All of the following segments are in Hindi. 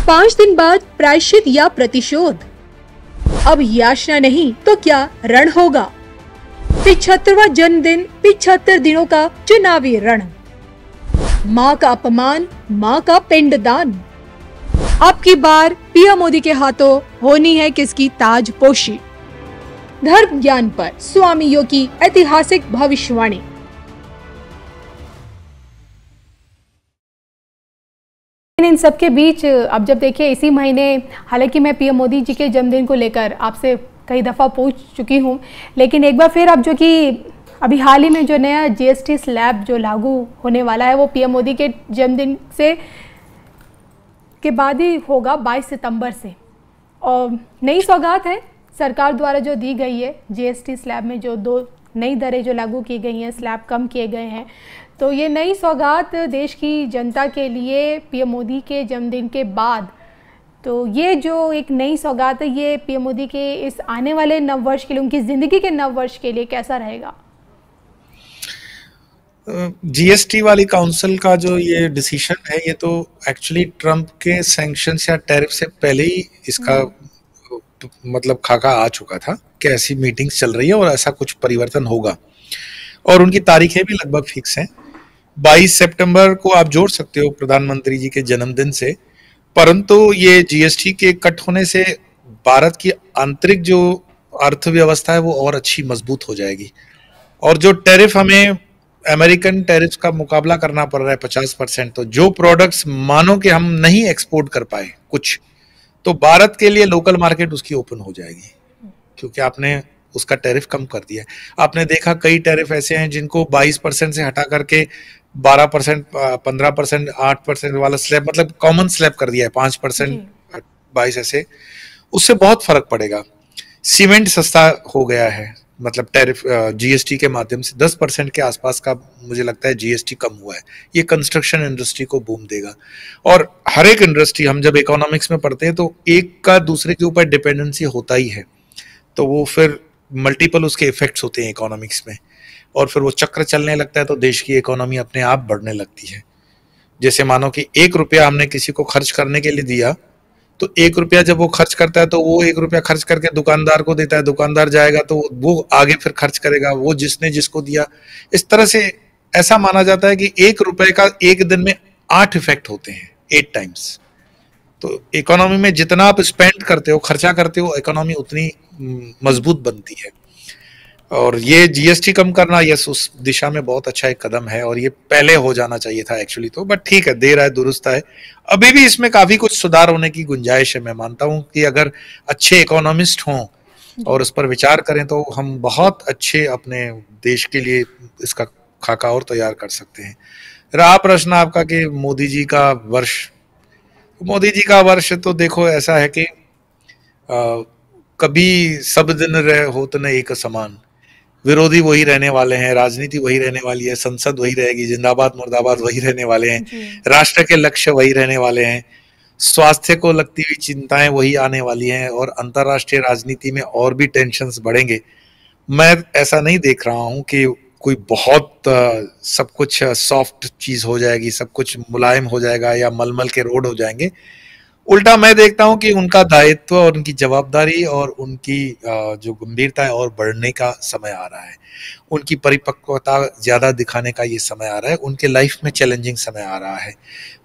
5 दिन बाद प्रायश्चित या प्रतिशोध, अब याचना नहीं तो क्या रण होगा। 75वां जन्मदिन, 75 दिनों का चुनावी रण। मां का अपमान, मां का पिंडदान। अब की बार पीएम मोदी के हाथों होनी है किसकी ताजपोशी। धर्म ज्ञान पर स्वामियों की ऐतिहासिक भविष्यवाणी। इन सबके बीच अब जब देखिए इसी महीने, हालांकि मैं पीएम मोदी जी के जन्मदिन को लेकर आपसे कई दफ़ा पूछ चुकी हूं, लेकिन एक बार फिर अब जो कि अभी हाल ही में जो नया जीएसटी स्लैब जो लागू होने वाला है वो पीएम मोदी के जन्मदिन से के बाद ही होगा, 22 सितंबर से। और नई सौगात है सरकार द्वारा जो दी गई है जीएसटी स्लैब में, जो 2 नई दरें जो लागू की गई हैं, स्लैब कम किए गए हैं। तो ये नई सौगात देश की जनता के लिए पीएम मोदी के जन्मदिन के बाद, तो ये जो एक नई सौगात है ये पीएम मोदी के इस आने वाले नववर्ष के लिए, उनकी ज़िंदगी के नववर्ष के लिए कैसा रहेगा? जीएसटी वाली काउंसिल का जो ये डिसीजन है, ये तो एक्चुअली ट्रम्प के सैंक्शंस या टैरिफ से पहले ही इसका मतलब खाका आ चुका था कि ऐसी मीटिंग्स चल रही है और ऐसा कुछ परिवर्तन होगा, और उनकी तारीखें भी लगभग फिक्स हैं। 22 सितंबर को आप जोड़ सकते हो प्रधानमंत्री जी के जन्मदिन से, परंतु ये जीएसटी के कट होने से भारत की आंतरिक जो अर्थव्यवस्था है वो और अच्छी मजबूत हो जाएगी। और जो टैरिफ हमें अमेरिकन टैरिफ का मुकाबला करना पड़ रहा है 50%, तो जो प्रोडक्ट्स मानो कि हम नहीं एक्सपोर्ट कर पाए कुछ, तो भारत के लिए लोकल मार्केट उसकी ओपन हो जाएगी, क्योंकि आपने उसका टैरिफ कम कर दिया है। आपने देखा कई टैरिफ ऐसे हैं जिनको 22% से हटा करके 12%, 15%, 8% वाला स्लैब, मतलब कॉमन स्लैब कर दिया है, 5%, 22 ऐसे, उससे बहुत फर्क पड़ेगा। सीमेंट सस्ता हो गया है, मतलब टैरिफ जीएसटी के माध्यम से 10% के आसपास का मुझे लगता है जीएसटी कम हुआ है। ये कंस्ट्रक्शन इंडस्ट्री को बूम देगा। और हर एक इंडस्ट्री, हम जब इकोनॉमिक्स में पढ़ते हैं तो एक का दूसरे के ऊपर डिपेंडेंसी होता ही है, तो वो फिर मल्टीपल उसके इफेक्ट्स होते हैं इकोनॉमिक्स में, और फिर वो चक्र चलने लगता है तो देश की इकोनॉमी अपने आप बढ़ने लगती है। जैसे मानो कि 1 रुपया हमने किसी को खर्च करने के लिए दिया, तो 1 रुपया जब वो खर्च करता है तो वो 1 रुपया खर्च करके दुकानदार को देता है, दुकानदार जाएगा तो वो आगे फिर खर्च करेगा, वो जिसने जिसको दिया। इस तरह से ऐसा माना जाता है कि 1 रुपए का एक दिन में 8 इफेक्ट होते हैं, 8 टाइम्स। तो इकोनॉमी में जितना आप स्पेंड करते हो, खर्चा करते हो, इकोनॉमी उतनी मजबूत बनती है। और ये जीएसटी कम करना, यस, उस दिशा में बहुत अच्छा एक कदम है, और ये पहले हो जाना चाहिए था एक्चुअली तो, बट ठीक है, देर आए दुरुस्त आए। अभी भी इसमें काफी कुछ सुधार होने की गुंजाइश है। मैं मानता हूं कि अगर अच्छे इकोनॉमिस्ट हों और उस पर विचार करें तो हम बहुत अच्छे अपने देश के लिए इसका खाका और तैयार कर सकते हैं। रहा प्रश्न आपका कि मोदी जी का वर्ष तो देखो ऐसा है कि कभी सब दिन रहे होत न एक समान। विरोधी वही रहने वाले हैं, राजनीति वही रहने वाली है, संसद वही रहेगी, जिंदाबाद मुर्दाबाद वही रहने वाले हैं, राष्ट्र के लक्ष्य वही रहने वाले हैं, स्वास्थ्य को लगती हुई चिंताएं वही आने वाली हैं, और अंतर्राष्ट्रीय राजनीति में और भी टेंशन्स बढ़ेंगे। मैं ऐसा नहीं देख रहा हूं कि कोई बहुत सब कुछ सॉफ्ट चीज हो जाएगी, सब कुछ मुलायम हो जाएगा या मलमल के रोड हो जाएंगे। उल्टा मैं देखता हूं कि उनका दायित्व और उनकी जवाबदारी और उनकी जो गंभीरता है और बढ़ने का समय आ रहा है। उनकी परिपक्वता ज्यादा दिखाने का ये समय आ रहा है। उनके लाइफ में चैलेंजिंग समय आ रहा है,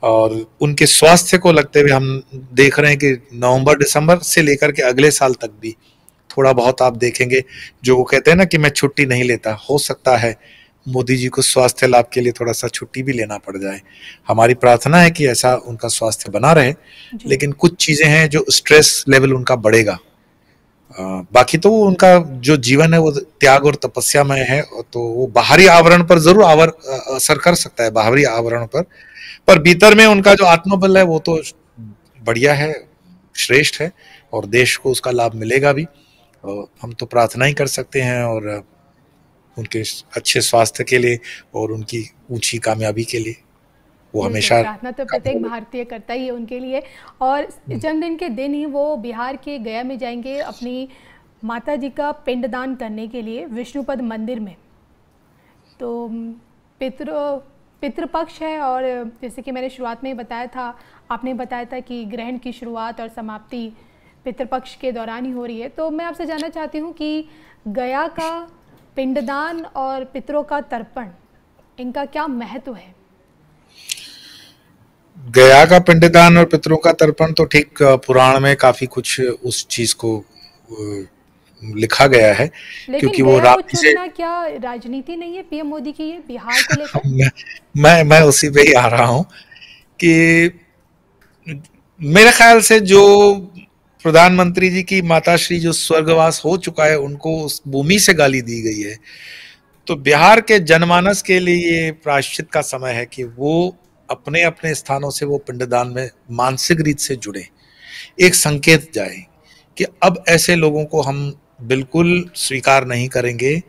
और उनके स्वास्थ्य को लगते हुए हम देख रहे हैं कि नवंबर दिसंबर से लेकर के अगले साल तक भी थोड़ा बहुत आप देखेंगे, जो वो कहते हैं ना कि मैं छुट्टी नहीं लेता, हो सकता है मोदी जी को स्वास्थ्य लाभ के लिए थोड़ा सा छुट्टी भी लेना पड़ जाए। हमारी प्रार्थना है कि ऐसा उनका स्वास्थ्य बना रहे, लेकिन कुछ चीजें हैं जो स्ट्रेस लेवल उनका बढ़ेगा। बाकी तो उनका जो जीवन है वो त्याग और तपस्या में है, तो वो बाहरी आवरण पर जरूर असर कर सकता है, बाहरी आवरण पर भीतर में उनका जो आत्मबल है वो तो बढ़िया है, श्रेष्ठ है, और देश को उसका लाभ मिलेगा भी। हम तो प्रार्थना ही कर सकते हैं, और उनके अच्छे स्वास्थ्य के लिए और उनकी ऊंची कामयाबी के लिए वो हमेशा प्रार्थना तो प्रत्येक भारतीय करता ही है उनके लिए। और जन्मदिन के दिन ही वो बिहार के गया में जाएंगे अपनी माता जी का पिंडदान करने के लिए विष्णुपद मंदिर में। तो पितृपक्ष है और जैसे कि मैंने शुरुआत में ही बताया था, आपने बताया था कि ग्रहण की शुरुआत और समाप्ति पितृपक्ष के दौरान ही हो रही है। तो मैं आपसे जानना चाहती हूँ कि गया का पिंडदान और पितरों का तर्पण, इनका क्या महत्व है? गया का पिंडदान और पितरों का तर्पण तो ठीक पुराण में काफी कुछ उस चीज को लिखा गया है, क्योंकि वो रात्रि से क्या राजनीति नहीं है पीएम मोदी की, ये बिहार को लेकर? मैं उसी पे ही आ रहा हूँ कि मेरे ख्याल से जो प्रधानमंत्री जी की माताश्री जो स्वर्गवास हो चुका है, उनको उस भूमि से गाली दी गई है, तो बिहार के जनमानस के लिए ये प्रायश्चित का समय है कि वो अपने अपने स्थानों से वो पिंडदान में मानसिक रीत से जुड़े, एक संकेत जाए कि अब ऐसे लोगों को हम बिल्कुल स्वीकार नहीं करेंगे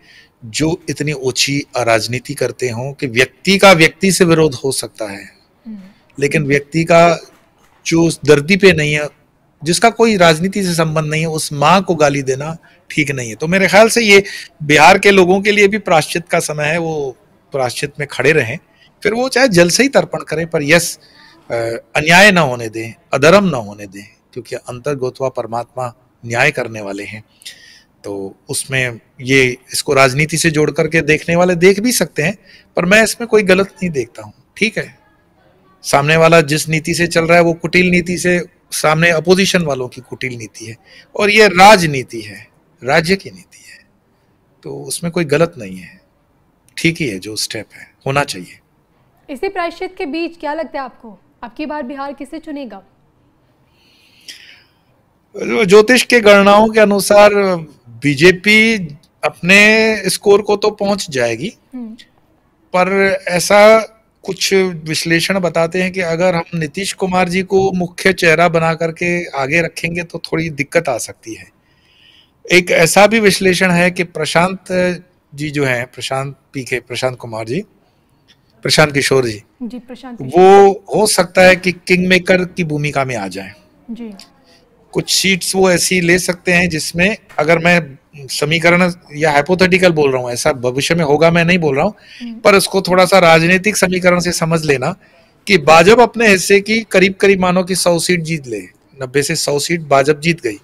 जो इतनी ओछी राजनीति करते हों कि व्यक्ति का व्यक्ति से विरोध हो सकता है, लेकिन व्यक्ति का जो धरती पे नहीं है, जिसका कोई राजनीति से संबंध नहीं है, उस माँ को गाली देना ठीक नहीं है। तो मेरे ख्याल से ये बिहार के लोगों के लिए भी प्रायश्चित का समय है, वो प्रायश्चित में खड़े रहें, फिर वो चाहे जल से ही तर्पण करें, पर यस अन्याय ना होने दें, अधर्म ना होने दें, क्योंकि अंतर्गोत्वा परमात्मा न्याय करने वाले हैं। तो उसमें ये इसको राजनीति से जोड़ करके देखने वाले देख भी सकते हैं, पर मैं इसमें कोई गलत नहीं देखता हूँ। ठीक है, सामने वाला जिस नीति से चल रहा है वो कुटिल नीति से, सामने अपोजिशन वालों की कुटिल नीति है, और ये राजनीति है, राज्य की नीति है, तो उसमें कोई गलत नहीं है, ठीक ही है जो स्टेप है, होना चाहिए। इसी प्रायश्चित के बीच क्या लगता है आपको, आपकी बार बिहार किसे चुनेगा? ज्योतिष के गणनाओं के अनुसार बीजेपी अपने स्कोर को तो पहुंच जाएगी, पर ऐसा कुछ विश्लेषण बताते हैं कि अगर हम नीतीश कुमार जी को मुख्य चेहरा बना करके आगे रखेंगे तो थोड़ी दिक्कत आ सकती है। एक ऐसा भी विश्लेषण है कि प्रशांत जी जो हैं, प्रशांत कुमार जी, प्रशांत किशोर जी, वो हो सकता है कि किंग मेकर की भूमिका में आ जाए जी। कुछ सीट्स वो ऐसी ले सकते हैं जिसमें, अगर मैं समीकरण या हाइपोथेटिकल बोल रहा हूँ, ऐसा भविष्य में होगा मैं नहीं बोल रहा हूँ, पर उसको थोड़ा सा राजनीतिक समीकरण से समझ लेना कि भाजपा अपने हिस्से की करीब करीब मानो कि 100 सीट जीत ले, 90 से 100 सीट भाजपा जीत गई,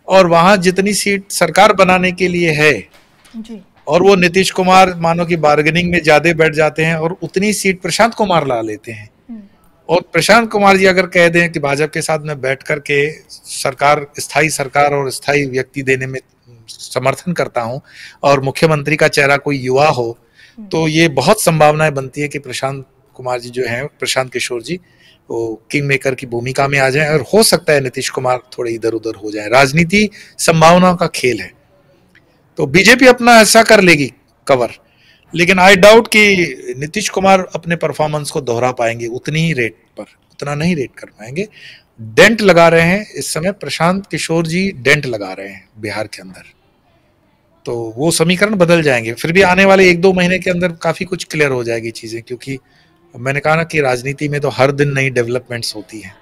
और वहां जितनी सीट सरकार बनाने के लिए है जी, और वो नीतीश कुमार मानो कि बार्गेनिंग में ज्यादा बैठ जाते हैं और उतनी सीट प्रशांत कुमार ला लेते हैं, और प्रशांत कुमार जी अगर कह दें कि भाजपा के साथ मैं बैठ करके सरकार, स्थायी सरकार और स्थायी व्यक्ति देने में समर्थन करता हूं, और मुख्यमंत्री का चेहरा कोई युवा हो, तो ये बहुत संभावनाएं बनती है कि प्रशांत कुमार जी जो हैं, प्रशांत किशोर जी, वो किंग मेकर की भूमिका में आ जाएं, और हो सकता है नीतीश कुमार थोड़े इधर उधर हो जाए। राजनीति संभावनाओं का खेल है, तो बीजेपी अपना ऐसा कर लेगी कवर, लेकिन आई डाउट कि नीतीश कुमार अपने परफॉर्मेंस को दोहरा पाएंगे उतनी ही रेट पर, उतना नहीं रेट कर पाएंगे। डेंट लगा रहे हैं इस समय प्रशांत किशोर जी, डेंट लगा रहे हैं बिहार के अंदर, तो वो समीकरण बदल जाएंगे। फिर भी आने वाले 1-2 महीने के अंदर काफी कुछ क्लियर हो जाएगी चीजें, क्योंकि मैंने कहा ना कि राजनीति में तो हर दिन नई डेवलपमेंट्स होती है।